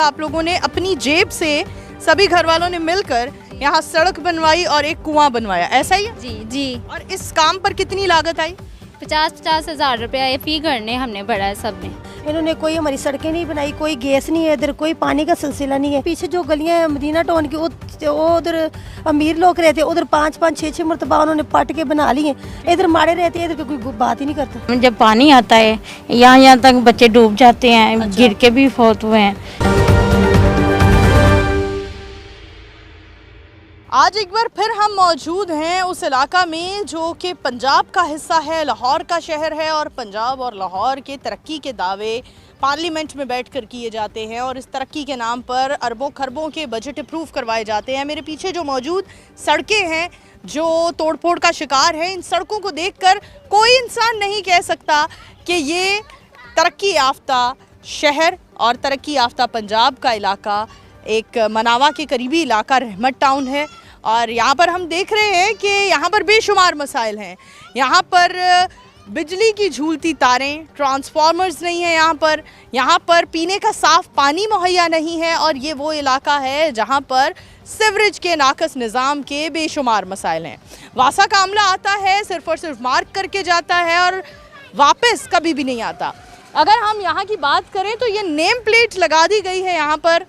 आप लोगों ने अपनी जेब से सभी घर वालों ने मिलकर यहाँ सड़क बनवाई और एक कुआं बनवाया, ऐसा ही है? जी जी। और इस काम पर कितनी लागत आई? 50-50 हज़ार रुपया फी घर ने हमने भरा है सब ने। इन्होंने कोई हमारी सड़कें नहीं बनाई, कोई गैस नहीं है इधर, कोई पानी का सिलसिला नहीं है। पीछे जो गलियां हैं मदीना टाउन की, वो उधर अमीर लोग रहते हैं, उधर 5-5 6-6 मरतबा उन्होंने पट के बना ली है। इधर माड़े रहते हैं, इधर कोई बात ही नहीं करता। जब पानी आता है यहाँ तक बच्चे डूब जाते हैं। अच्छा। गिर के भी फौत हुए हैं। आज एक बार फिर हम मौजूद हैं उस इलाका में जो कि पंजाब का हिस्सा है, लाहौर का शहर है, और पंजाब और लाहौर के तरक्की के दावे पार्लियामेंट में बैठकर किए जाते हैं और इस तरक्की के नाम पर अरबों खरबों के बजट अप्रूव करवाए जाते हैं। मेरे पीछे जो मौजूद सड़कें हैं जो तोड़फोड़ का शिकार है, इन सड़कों को देखकर कोई इंसान नहीं कह सकता कि ये तरक्की याफ्ता शहर और तरक्की याफ्ता पंजाब का इलाका एक मनावा के करीबी इलाका रहमत टाउन है। और यहाँ पर हम देख रहे हैं कि यहाँ पर बेशुमार मसाइल हैं। यहाँ पर बिजली की झूलती तारें, ट्रांसफार्मर्स नहीं है यहाँ पर पीने का साफ़ पानी मुहैया नहीं है। और ये वो इलाका है जहाँ पर सीवरेज के नाकस निज़ाम के बेशुमार मसाइल हैं। वासा का अमला आता है, सिर्फ और सिर्फ मार्क करके जाता है और वापस कभी भी नहीं आता। अगर हम यहाँ की बात करें तो ये नेम प्लेट लगा दी गई है, यहाँ पर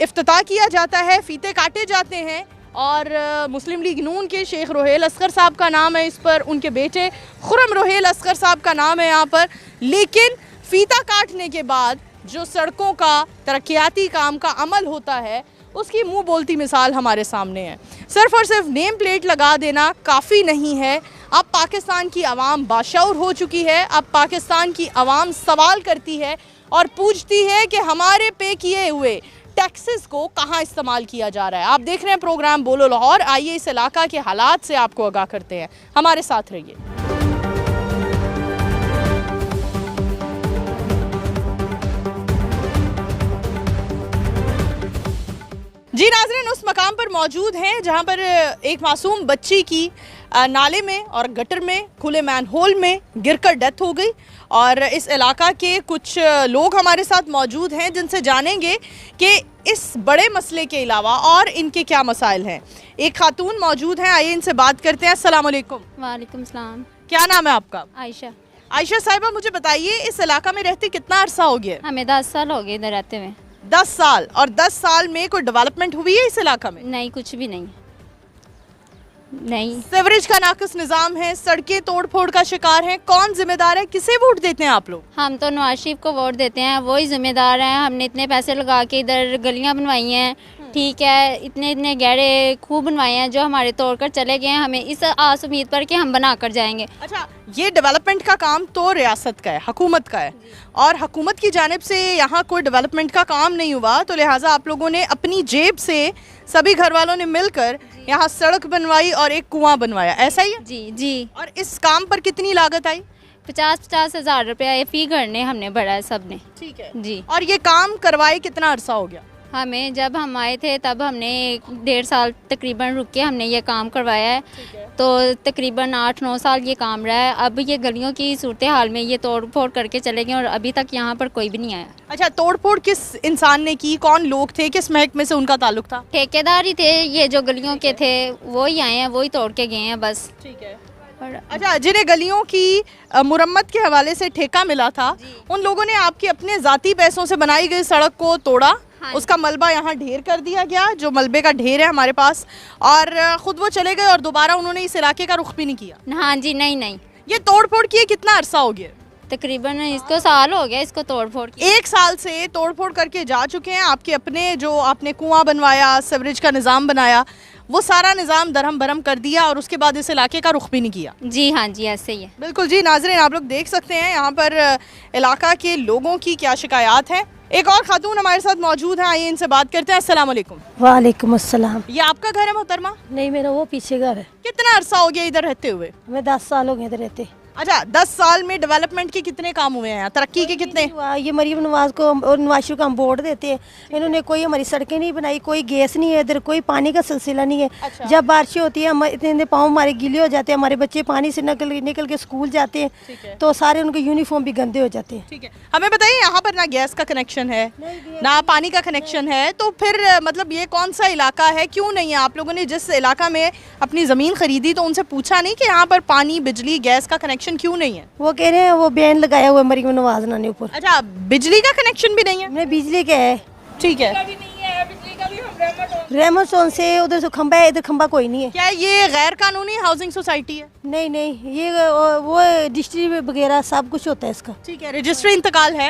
इफ्तिताह किया जाता है, फीते काटे जाते हैं और मुस्लिम लीग नून के शेख रोहेल असगर साहब का नाम है इस पर, उनके बेटे खुरम रोहेल असगर साहब का नाम है यहाँ पर। लेकिन फीता काटने के बाद जो सड़कों का तरक्याती काम का अमल होता है उसकी मुंह बोलती मिसाल हमारे सामने है। सिर्फ और सिर्फ नेम प्लेट लगा देना काफ़ी नहीं है। अब पाकिस्तान की आवाम बाशऊर हो चुकी है। अब पाकिस्तान की आवाम सवाल करती है और पूछती है कि हमारे पे किए हुए टैक्सेस को कहाँ इस्तेमाल किया जा रहा है। आप देख रहे हैं प्रोग्राम बोलो लाहौर। आइए इस इलाका के हालात से आपको आगाह करते हैं, हमारे साथ रहिए। जी नाज़रीन, उस मकाम पर मौजूद हैं जहां पर एक मासूम बच्ची की नाले में और गटर में खुले मैनहोल में गिरकर डेथ हो गई। और इस इलाका के कुछ लोग हमारे साथ मौजूद हैं जिनसे जानेंगे कि इस बड़े मसले के अलावा और इनके क्या मसाइल हैं। एक खातून मौजूद हैं, आइए इनसे बात करते हैं। अस्सलाम वालेकुम। वालेकुम सलाम। क्या नाम है आपका? आयशा। आयशा साहिबा, मुझे बताइए इस इलाका में रहते कितना अरसा हो गया? हमें 10 साल हो गए इधर रहते हुए। 10 साल। और 10 साल में कोई डेवलपमेंट हुई है इस इलाका में? नहीं, कुछ भी नहीं। नहीं। सीवरेज का नाकस निजाम है, सड़कें तोड़ फोड़ का शिकार हैं। कौन जिम्मेदार है? किसे वोट देते हैं आप लोग? हम तो नवाज शरीफ को वोट देते हैं, वही जिम्मेदार हैं। हमने इतने पैसे लगा के इधर गलियां बनवाई हैं, ठीक है, इतने गहरे खूह बनवाए हैं जो हमारे तोड़कर चले गए हैं। हमें इस आस उम्मीद पर कि हम बना कर जाएंगे। अच्छा, ये डेवलपमेंट का काम तो रियासत का है, हुकूमत का है, और हुकूमत की जानिब से यहाँ कोई डेवलपमेंट का काम नहीं हुआ, तो लिहाजा आप लोगों ने अपनी जेब से सभी घर वालों ने मिलकर यहाँ सड़क बनवाई और एक कुआं बनवाया, ऐसा ही है? जी जी। और इस काम पर कितनी लागत आई? 50-50 हज़ार रुपया फी घर ने हमने भरा है सब ने। ठीक है जी। और ये काम करवाए कितना अरसा हो गया? हमें जब हम आए थे तब हमने 1.5 साल तकरीबन रुक के हमने ये काम करवाया है, तो तकरीबन 8-9 साल ये काम रहा है। अब ये गलियों की सूरत हाल में ये तोड़ फोड़ करके चले गए और अभी तक यहाँ पर कोई भी नहीं आया। अच्छा, तोड़ फोड़ किस इंसान ने की? कौन लोग थे? किस महकमे से उनका ताल्लुक था? ठेकेदार ही थे, ये जो गलियों के थे वो ही आए हैं, वही तोड़ के गए हैं बस। ठीक है। अच्छा, जिन्हें गलियों की मुरम्मत के हवाले से ठेका मिला था, उन लोगों ने आपके अपने ज़ाती पैसों से बनाई गई सड़क को तोड़ा। हाँ, उसका मलबा यहाँ ढेर कर दिया गया, जो मलबे का ढेर है हमारे पास, और खुद वो चले गए और दोबारा उन्होंने इस इलाके का रुख भी नहीं किया। हाँ जी। नहीं। ये तोड़ फोड़ किए कितना अरसा हो गया? तकरीबन इसको साल हो गया इसको तोड़ फोड़ किए। 1 साल से तोड़ फोड़ करके जा चुके हैं। आपके अपने जो आपने कुआं बनवाया, सीवरेज का निज़ाम बनाया, वो सारा निज़ाम दरहम भरम कर दिया और उसके बाद इस इलाके का रुख भी नहीं किया। जी हाँ जी, ऐसे ही है। बिल्कुल जी नाज़रीन, आप लोग देख सकते हैं यहाँ पर इलाका के लोगों की क्या शिकायत है। एक और खातून हमारे साथ मौजूद है, आइए इनसे बात करते हैं। अस्सलाम वालेकुम। वालेकुम अस्सलाम। ये आपका घर है मोहतरमा? नहीं, मेरा वो पीछे घर है। कितना अरसा हो गया इधर रहते हुए? हमें 10 साल हो गए इधर रहते। अच्छा, 10 साल में डेवलपमेंट के कितने काम हुए हैं, तरक्की के कितने? ये मरीम नवाज को और नवाज शरीफ को हम वोट देते हैं। इन्होंने कोई हमारी सड़कें नहीं बनाई, कोई गैस नहीं है, इधर कोई पानी का सिलसिला नहीं है। अच्छा। जब बारिशें होती है हम इतने पाँव हमारे गीले हो जाते हैं, हमारे बच्चे पानी से निकल के स्कूल जाते ठीक है। हैं तो सारे उनके यूनिफॉर्म भी गंदे हो जाते हैं। ठीक है, हमें बताइए, यहाँ पर ना गैस का कनेक्शन है ना पानी का कनेक्शन है, तो फिर मतलब ये कौन सा इलाका है, क्यों नहीं है? आप लोगों ने जिस इलाका में अपनी ज़मीन खरीदी तो उनसे पूछा नहीं कि यहाँ पर पानी, बिजली, गैस का कनेक्शन क्यों नहीं है? वो कह रहे हैं वो बैन लगाया हुआ है मरीम नवाज ने ऊपर। अच्छा, बिजली का कनेक्शन भी नहीं है? हमने बिजली का है। ठीक है, रहमत सोन से उधर से खंबा है, इधर खंबा कोई नहीं है। क्या ये गैर कानूनी हाउसिंग सोसाइटी है? नहीं नहीं, ये वो डिस्ट्री वगैरह सब कुछ होता है इसका। ठीक है, रजिस्ट्री इंतकाल है।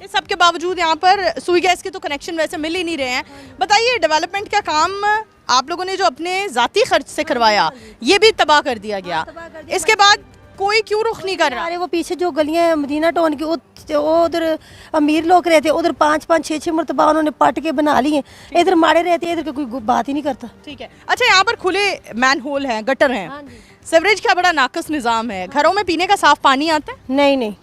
इस सब के बावजूद यहाँ पर सुई गैस के तो कनेक्शन वैसे मिल ही नहीं रहे हैं। बताइए, डेवलपमेंट का काम आप लोगों ने जो अपने ज़ाती खर्च से करवाया, ये भी तबाह कर दिया गया। इसके बाद कोई क्यों रुख नहीं कर रहा? अरे वो पीछे जो गलियां हैं मदीना टाउन की, वो उधर अमीर लोग रहते हैं, उधर 5-5 6-6 मरतबा उन्होंने पट के बना ली हैं। इधर माड़े रहते हैं, इधर कोई बात ही नहीं करता। ठीक है, अच्छा, यहाँ पर खुले मैन होल हैं, गटर हैं, सीवरेज का बड़ा नाकस निज़ाम है। घरों में पीने का साफ पानी आता है? नहीं नहीं,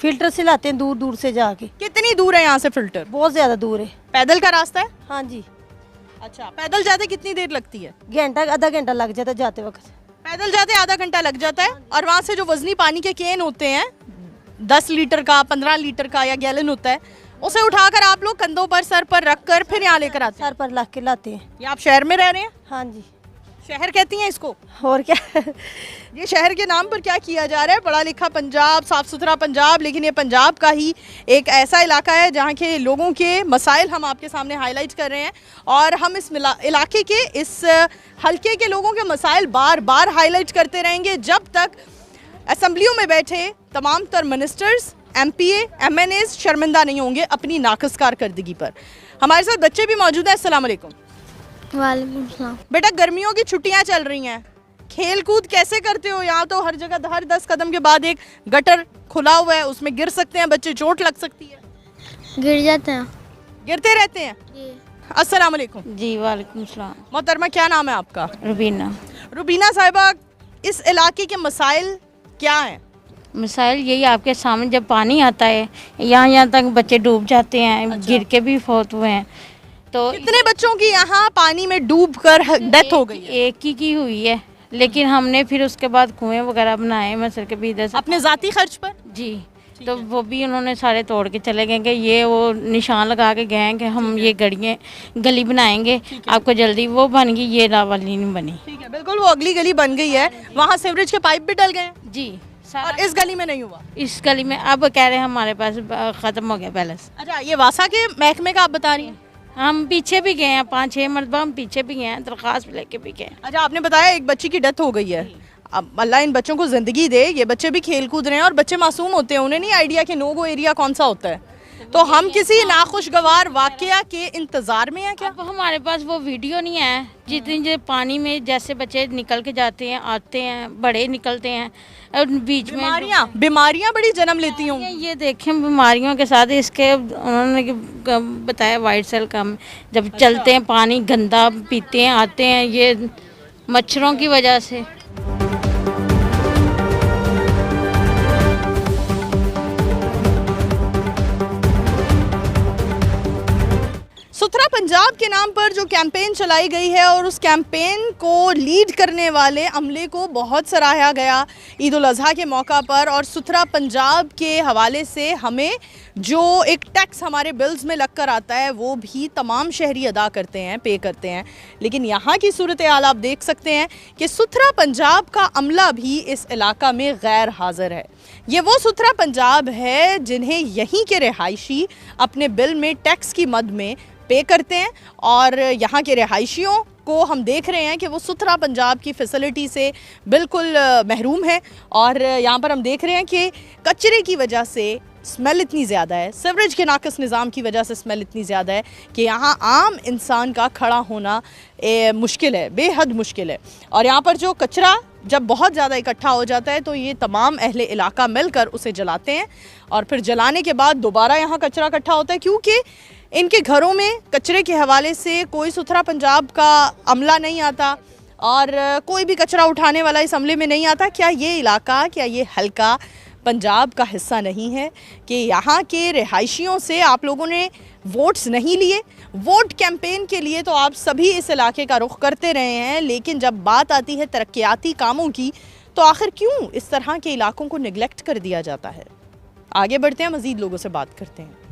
फिल्टर से लाते हैं दूर दूर से जाके। कितनी दूर है यहाँ से फिल्टर? बहुत ज्यादा दूर है। पैदल का रास्ता है? हाँ जी। अच्छा, पैदल जाते कितनी देर लगती है? आधा घंटा लग जाता है जाते वक्त। पैदल जाते आधा घंटा लग जाता है, और वहाँ से जो वजनी पानी के केन होते हैं 10 लीटर का, 15 लीटर का या गैलन होता है, उसे उठाकर आप लोग कंधों पर, सर पर रख कर फिर यहाँ लेकर आते हैं। सर पर ला के लाते हैं। ये आप शहर में रह रहे हैं? हाँ जी। शहर कहती हैं इसको? और क्या। ये शहर के नाम पर क्या किया जा रहा है? पढ़ा लिखा पंजाब, साफ सुथरा पंजाब, लेकिन ये पंजाब का ही एक ऐसा इलाका है जहाँ के लोगों के मसाइल हम आपके सामने हाईलाइट कर रहे हैं, और हम इस इलाके के, इस हलके के लोगों के मसाइल बार बार हाईलाइट करते रहेंगे जब तक असम्बलियों में बैठे तमाम तर मिनिस्टर्स, MPA, MNAs शर्मिंदा नहीं होंगे अपनी नाकस कारकर्दगी पर। हमारे साथ बच्चे भी मौजूद हैं। अस्सलाम वालेकुम। वालेकुम सलाम। बेटा, गर्मियों की छुट्टियां चल रही हैं, खेल कूद कैसे करते हो? यहाँ तो हर जगह, हर 10 कदम के बाद एक गटर खुला हुआ है, उसमें गिर सकते हैं बच्चे, चोट लग सकती है। गिर जाते हैं गिरते रहते हैं। अस्सलाम वालेकुम। जी वालेकुम सलाम। मोहतरमा, क्या नाम है आपका? रुबीना। रुबीना साहिबा, इस इलाके के मसाइल क्या हैं? मिसाइल यही आपके सामने, जब पानी आता है यहाँ तक बच्चे डूब जाते हैं। अच्छा। गिर के भी फौत हुए हैं। तो कितने बच्चों की यहाँ पानी में डूब कर डेथ हो गई है? एक ही की हुई है, लेकिन हमने फिर उसके बाद कुएं वगैरह बनाए मसर के भी इधर से। अपने जाती खर्च पर? जी, तो वो भी उन्होंने सारे तोड़ के चले गए कि ये वो निशान लगा के गए हैं कि हम ये गली बनाएंगे आपको जल्दी। वो बन गई, ये वाली नहीं बनी। ठीक है, बिल्कुल, वो अगली गली बन गई है, वहाँ सीवरेज के पाइप भी डल गए हैं। जी, और इस गली में नहीं हुआ? इस गली में अब कह रहे हैं हमारे पास ख़त्म हो गया बैलेंस। अच्छा, ये वासा के महकमे का आप बता रही हैं? हम पीछे भी गए हैं, 5-6 मरतबा हम पीछे भी गए हैं, दरख्वास्त लेके भी गए। अच्छा, आपने बताया एक बच्ची की डेथ हो गई है। अब अल्लाह इन बच्चों को ज़िंदगी दे, ये बच्चे भी खेल कूद रहे हैं और बच्चे मासूम होते हैं, उन्हें नहीं आइडिया कि नो गो एरिया कौन सा होता है। तो हम किसी नाखुशगवार वाकया के इंतज़ार में हैं क्या? अब हमारे पास वो वीडियो नहीं है, जितनी पानी में जैसे बच्चे निकल के जाते हैं, आते हैं, बड़े निकलते हैं, और बीच में बीमारियां बड़ी जन्म लेती हों। ये देखें बीमारियों के साथ इसके उन्होंने बताया वाइट सेल कम, जब चलते हैं पानी गंदा पीते हैं, आते हैं, ये मच्छरों की वजह से। सुथरा पंजाब के नाम पर जो कैंपेन चलाई गई है और उस कैंपेन को लीड करने वाले अमले को बहुत सराहा गया ईद उल अज़हा के मौका पर। और सुथरा पंजाब के हवाले से हमें जो एक टैक्स हमारे बिल्स में लग कर आता है वो भी तमाम शहरी अदा करते हैं, पे करते हैं। लेकिन यहाँ की सूरत हाल आप देख सकते हैं कि सुथरा पंजाब का अमला भी इस इलाका में गैर हाज़िर है। ये वो सुथरा पंजाब है जिन्हें यहीं के रिहायशी अपने बिल में टैक्स की मद में पे करते हैं, और यहाँ के रिहायशियों को हम देख रहे हैं कि वो सुथरा पंजाब की फैसिलिटी से बिल्कुल महरूम है। और यहाँ पर हम देख रहे हैं कि कचरे की वजह से स्मेल इतनी ज़्यादा है, सीवरेज के नाकस निज़ाम की वजह से स्मेल इतनी ज़्यादा है कि यहाँ आम इंसान का खड़ा होना मुश्किल है, बेहद मुश्किल है। और यहाँ पर जो कचरा जब बहुत ज़्यादा इकट्ठा हो जाता है तो ये तमाम अहले इलाका मिलकर उसे जलाते हैं, और फिर जलाने के बाद दोबारा यहाँ कचरा इकट्ठा होता है, क्योंकि इनके घरों में कचरे के हवाले से कोई सुथरा पंजाब का अमला नहीं आता। और कोई भी कचरा उठाने वाला इस अमले में नहीं आता। क्या ये इलाका, क्या ये हलका पंजाब का हिस्सा नहीं है कि यहाँ के रिहायशियों से आप लोगों ने वोट्स नहीं लिए? वोट कैंपेन के लिए तो आप सभी इस इलाके का रुख करते रहे हैं, लेकिन जब बात आती है तरक्याती कामों की तो आखिर क्यों इस तरह के इलाकों को निगलेक्ट कर दिया जाता है? आगे बढ़ते हैं, मज़ीद लोगों से बात करते हैं।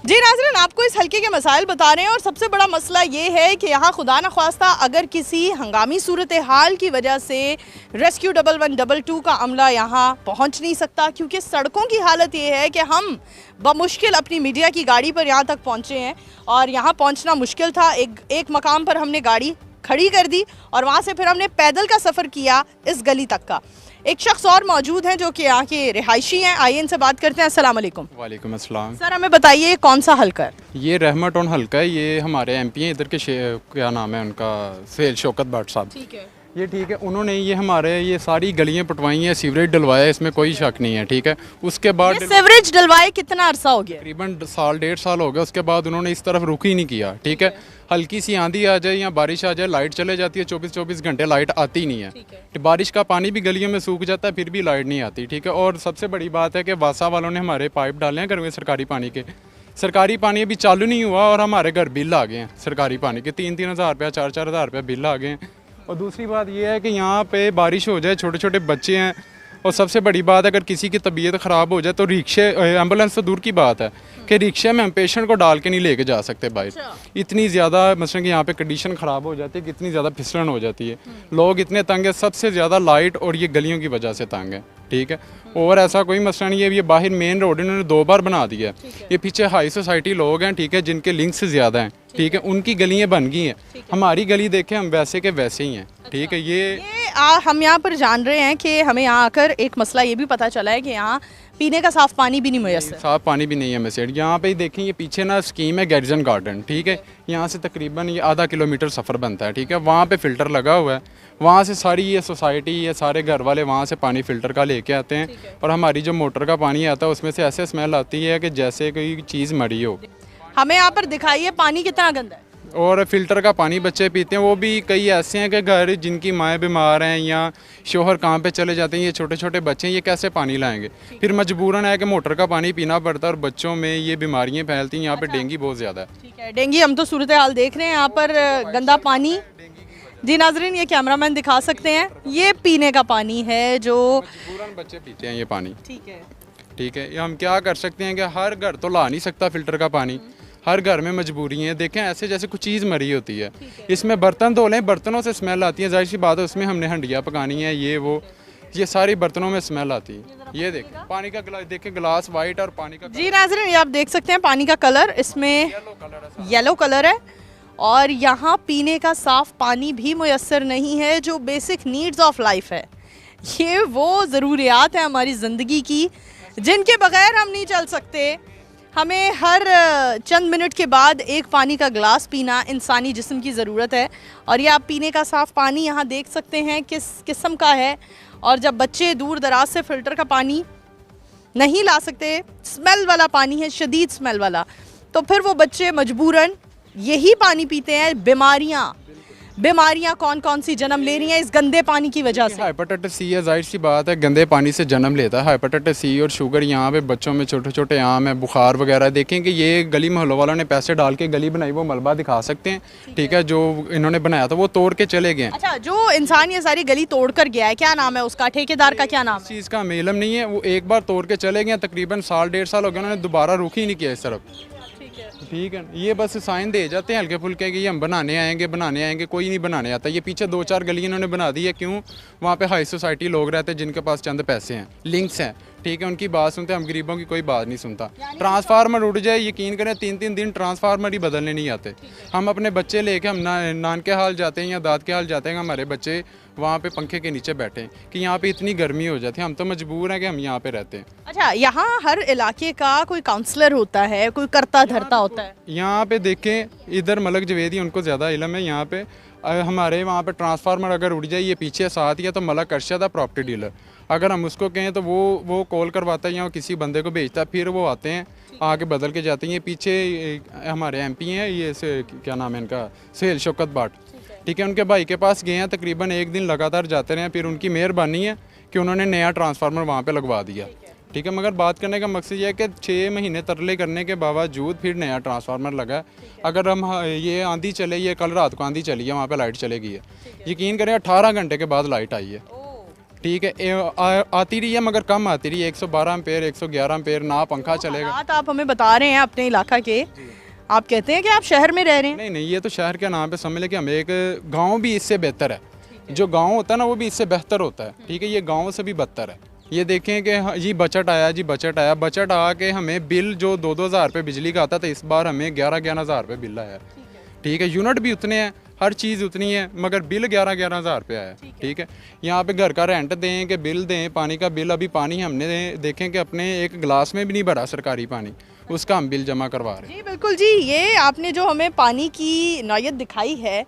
जी नाज़रीन, आपको इस हल्के के मसाइल बता रहे हैं और सबसे बड़ा मसला ये है कि यहाँ खुदा न ख्वास्ता अगर किसी हंगामी सूरत हाल की वजह से रेस्क्यू 1112 का अमला यहाँ पहुँच नहीं सकता, क्योंकि सड़कों की हालत ये है कि हम बमुश्किल अपनी मीडिया की गाड़ी पर यहाँ तक पहुँचे हैं और यहाँ पहुँचना मुश्किल था। एक मकाम पर हमने गाड़ी खड़ी कर दी और वहाँ से फिर हमने पैदल का सफ़र किया इस गली तक का। एक शख्स और मौजूद हैं जो कि यहाँ के रिहायशी हैं, आइए इनसे बात करते हैं। अस्सलाम वालेकुम। वालेकुम अस्सलाम। सर हमें बताइए कौन सा हल्का है? ये रहमत टाउन हल्का है, ये हमारे एमपी हैं इधर के, क्या नाम है उनका, सेल शौकत भट्ट साहब। ठीक है, ये ठीक है, उन्होंने ये हमारे ये सारी गलियां पटवाई हैं, सीवरेज डलवाया है, इसमें कोई शक नहीं है। ठीक है, उसके बाद सीवरेज डलवाए कितना अरसा हो गया? तकरीबन साल 1.5 साल हो गया। उसके बाद उन्होंने इस तरफ रुख ही नहीं किया। ठीक है, हल्की सी आंधी आ जाए या बारिश आ जाए, लाइट चले जाती है, 24-24 घंटे लाइट आती नहीं है। बारिश का पानी भी गलियों में सूख जाता है, फिर भी लाइट नहीं आती। ठीक है, और सबसे बड़ी बात है कि वासा वालों ने हमारे पाइप डाले हैं घर में सरकारी पानी के। सरकारी पानी अभी चालू नहीं हुआ और हमारे घर बिल आ गए हैं सरकारी पानी के, 3-3 हज़ार रुपया, 4-4 हज़ार रुपया बिल आ गए हैं। और दूसरी बात यह है कि यहाँ पे बारिश हो जाए, छोटे छोटे बच्चे हैं, और सबसे बड़ी बात अगर किसी की तबीयत ख़राब हो जाए तो रिक्शे, एम्बुलेंस तो दूर की बात है कि रिक्शे में हम पेशेंट को डाल के नहीं लेके जा सकते बाहर। इतनी ज़्यादा मसलन कि यहाँ पे कंडीशन ख़राब हो जाती है कि इतनी ज़्यादा फिसलन हो जाती है, लोग इतने तंग है, सबसे ज़्यादा लाइट और ये गलियों की वजह से तंग है। ठीक है, और ऐसा कोई मसला नहीं है। ये बाहर मेन रोड इन्होंने 2 बार बना दिया है। ये पीछे हाई सोसाइटी लोग हैं, ठीक है, जिनके लिंक्स ज़्यादा हैं, ठीक है, उनकी गलियाँ बन गई हैं। हमारी गली देखें, हम वैसे के वैसे ही हैं। ठीक है, ये हम यहाँ पर जान रहे हैं कि हमें यहाँ आकर एक मसला ये भी पता चला है कि यहाँ पीने का साफ़ पानी भी नहीं मुयस्सर, साफ़ पानी भी नहीं है मैसेज। यहाँ पे देखें, ये पीछे ना स्कीम है गैरिजन गार्डन। ठीक है, यहाँ से तकरीबन ये आधा किलोमीटर सफ़र बनता है। ठीक है, वहाँ पे फ़िल्टर लगा हुआ है, वहाँ से सारी ये सोसाइटी, ये सारे घर वाले वहाँ से पानी फ़िल्टर का लेके आते हैं, और हमारी जो मोटर का पानी आता है उसमें से ऐसे स्मेल आती है कि जैसे कोई चीज़ मरी हो। हमें यहाँ पर दिखाइए पानी कितना गंदा है। और फ़िल्टर का पानी बच्चे पीते हैं, वो भी कई ऐसे हैं कि घर जिनकी माएँ बीमार हैं या शोहर काम पे चले जाते हैं, ये छोटे छोटे बच्चे हैं, ये कैसे पानी लाएंगे? फिर मजबूरन है कि मोटर का पानी पीना पड़ता है, और बच्चों में ये बीमारियां फैलती हैं। यहाँ पे डेंगू बहुत ज़्यादा है। ठीक है, डेंगू, हम तो सूरत हाल देख रहे हैं यहाँ पर, गंदा पानी। जी नाजरीन, ये कैमरामैन दिखा सकते हैं, ये पीने का पानी है जो मजबूरन बच्चे पीते हैं ये पानी। ठीक है, ठीक है, हम क्या कर सकते हैं कि हर घर तो ला नहीं सकता फ़िल्टर का पानी, हर घर में मजबूरी है। देखें, ऐसे जैसे कुछ चीज़ मरी होती है, इसमें बर्तन धो लें, बर्तनों से स्मेल आती है, जाहिर सी बात है, उसमें हमने हंडियाँ पकानी है, ये वो, ये सारी बर्तनों में स्मेल आती है। ये देखें, पानी का गिलास देखें, गिलास वाइट और पानी का, जी नाज़रीन, ये आप देख सकते हैं पानी का कलर, इसमें येलो कलर है, और यहाँ पीने का साफ़ पानी भी मुयस्सर नहीं है, जो बेसिक नीड्स ऑफ लाइफ है। ये वो ज़रूरियात है हमारी ज़िंदगी की जिनके बगैर हम नहीं चल सकते। हमें हर चंद मिनट के बाद एक पानी का गिलास पीना इंसानी जिस्म की ज़रूरत है, और ये आप पीने का साफ़ पानी यहाँ देख सकते हैं किस किस्म का है। और जब बच्चे दूर दराज से फ़िल्टर का पानी नहीं ला सकते, स्मेल वाला पानी है, शदीद स्मेल वाला, तो फिर वो बच्चे मजबूरन यही पानी पीते हैं। बीमारियां कौन कौन सी जन्म ले रही हैं इस गंदे पानी की वजह से? हेपेटाइटिस सी है, जाहिर सी बात है, गंदे पानी से जन्म लेता है हेपेटाइटिस सी और शुगर। यहाँ पे बच्चों में छोटे छोटे आम है, बुखार वगैरह। देखें कि ये गली मोहल्लों वालों ने पैसे डाल के गली बनाई, वो मलबा दिखा सकते हैं। ठीक है, जो इन्होंने बनाया था वो तोड़ के चले गए। अच्छा, जो इंसान ये सारी गली तोड़ कर गया है, क्या नाम है उसका, ठेकेदार का क्या नाम है? इस चीज़ का मेलम नहीं है, वो एक बार तोड़ के चले गए, तकरीबन साल 1.5 साल हो गया, उन्होंने दोबारा रुख ही नहीं किया इस तरफ। ठीक है, ये बस साइन दे जाते हैं हल्के फुल्के कि ये हम बनाने आएंगे, कोई नहीं बनाने आता। ये पीछे 2-4 गली इन्होंने बना दी है, क्यों? वहाँ पे हाई सोसाइटी लोग रहते हैं जिनके पास चंद पैसे हैं, लिंक्स हैं, ठीक है, उनकी बात सुनते हैं। हम गरीबों की कोई बात नहीं सुनता। ट्रांसफार्मर उड़ जाए, यकीन करें 3-3 दिन ट्रांसफार्मर ही बदलने नहीं आते। हम अपने बच्चे लेके हम नान के हाल जाते हैं या दाद के हाल जाते हैं, हमारे बच्चे वहाँ पे पंखे के नीचे बैठे हैं कि यहाँ पे इतनी गर्मी हो जाती है, हम तो मजबूर हैं कि हम यहाँ पे रहते हैं। अच्छा, यहाँ हर इलाके का कोई काउंसलर होता है, कोई करता धरता होता है? यहाँ पे देखें, इधर मलक जवेदी, उनको ज़्यादा इलम है। यहाँ पे हमारे वहाँ पे ट्रांसफार्मर अगर उड़ जाए, ये पीछे साथ ही है तो मलक अरशद है प्रॉपर्टी डीलर, अगर हम उसको कहें तो वो कॉल करवाता है या किसी बंदे को भेजता है, फिर वो आते हैं आके बदल के जाते हैं। ये पीछे हमारे MP हैं, ये क्या नाम है इनका, सुहेल शौकत बाट, ठीक है, उनके भाई के पास गए हैं, तकरीबन 1 दिन लगातार जाते रहे, फिर उनकी मेहरबानी है कि उन्होंने नया ट्रांसफार्मर वहाँ पे लगवा दिया, ठीक है। मगर बात करने का मकसद ये है कि 6 महीने तरले करने के बावजूद फिर नया ट्रांसफार्मर लगा है। अगर हम ये आंधी चले, ये कल रात को आंधी चली है, वहाँ पे लाइट चली गई है, यकीन करें 18 घंटे के बाद लाइट आई है, ठीक है। आती रही है मगर कम आती रही है, 112 एम्पेयर 111 एम्पेयर, ना पंखा चलेगा। बात आप हमें बता रहे हैं अपने इलाका के, आप कहते हैं कि आप शहर में रह रहे हैं? नहीं नहीं, ये तो शहर के नाम पे समझ लें कि हम एक गांव भी इससे बेहतर है, जो गांव होता है ना वो भी इससे बेहतर होता है, ठीक है, ये गांव से भी बदतर है। ये देखें कि जी बजट आया, जी बजट आया, बजट आके हमें बिल जो 2-2 हज़ार रुपये बिजली का आता था, इस बार हमें 11-11 हज़ार रुपये बिल आया, ठीक है। यूनिट भी उतने हैं, हर चीज़ उतनी है, मगर बिल 11-11 हज़ार रुपये आया, ठीक है। यहाँ पे घर का रेंट दें कि बिल दें, पानी का बिल, अभी पानी हमने देखें कि अपने एक गिलास में भी नहीं भरा सरकारी पानी, उसका हम बिल जमा करवा रहे हैं। जी बिल्कुल जी, ये आपने जो हमें पानी की नौयत दिखाई है,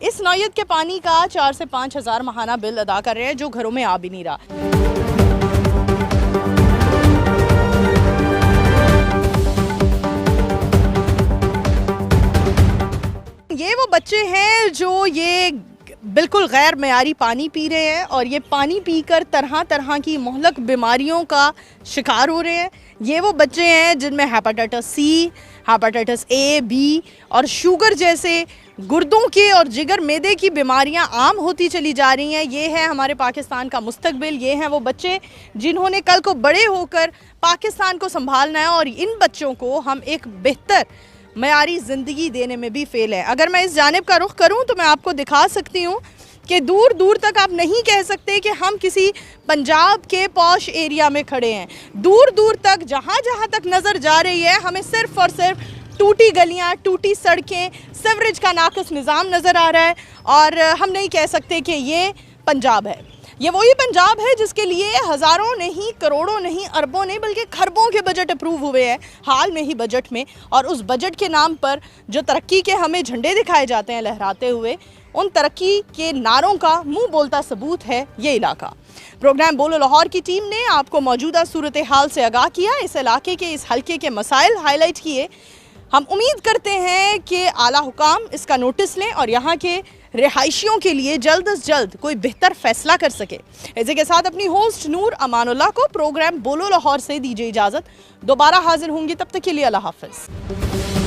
इस नौयत के पानी का 4 से 5 हज़ार माहाना बिल अदा कर रहे हैं, जो घरों में आ भी नहीं रहा। ये वो बच्चे हैं जो ये बिल्कुल गैर मयारी पानी पी रहे हैं और ये पानी पीकर तरह तरह की मुहलक बीमारियों का शिकार हो रहे हैं। ये वो बच्चे हैं जिनमें hepatitis C, hepatitis A, B और शुगर जैसे गुर्दों के और जिगर मैदे की बीमारियां आम होती चली जा रही हैं। ये है हमारे पाकिस्तान का मुस्तकबिल, ये हैं वो बच्चे जिन्होंने कल को बड़े होकर पाकिस्तान को संभालना है और इन बच्चों को हम एक बेहतर मयारी ज़िंदगी देने में भी फेल है। अगर मैं इस जानिब का रुख करूं तो मैं आपको दिखा सकती हूं कि दूर दूर तक आप नहीं कह सकते कि हम किसी पंजाब के पॉश एरिया में खड़े हैं। दूर दूर तक जहां जहां तक नज़र जा रही है हमें सिर्फ और सिर्फ टूटी गलियां, टूटी सड़कें, सीवरेज का नाक़िस निज़ाम नज़र आ रहा है और हम नहीं कह सकते कि ये पंजाब है। ये वही पंजाब है जिसके लिए हज़ारों नहीं, करोड़ों नहीं, अरबों नहीं, बल्कि खरबों के बजट अप्रूव हुए हैं हाल में ही बजट में। और उस बजट के नाम पर जो तरक्की के हमें झंडे दिखाए जाते हैं लहराते हुए, उन तरक्की के नारों का मुंह बोलता सबूत है ये इलाका। प्रोग्राम बोलो लाहौर की टीम ने आपको मौजूदा सूरत हाल से आगाह किया, इस इलाके के, इस हल्के के मसाइल हाईलाइट किए। हम उम्मीद करते हैं कि आला हुकाम इसका नोटिस लें और यहाँ के रिहायशियों के लिए जल्द से जल्द कोई बेहतर फैसला कर सके। इसी के साथ अपनी होस्ट नूर अमानुल्लाह को प्रोग्राम बोलो लाहौर से दीजिए इजाज़त। दोबारा हाजिर होंगी, तब तक के लिए अल्लाह हाफ़िज़।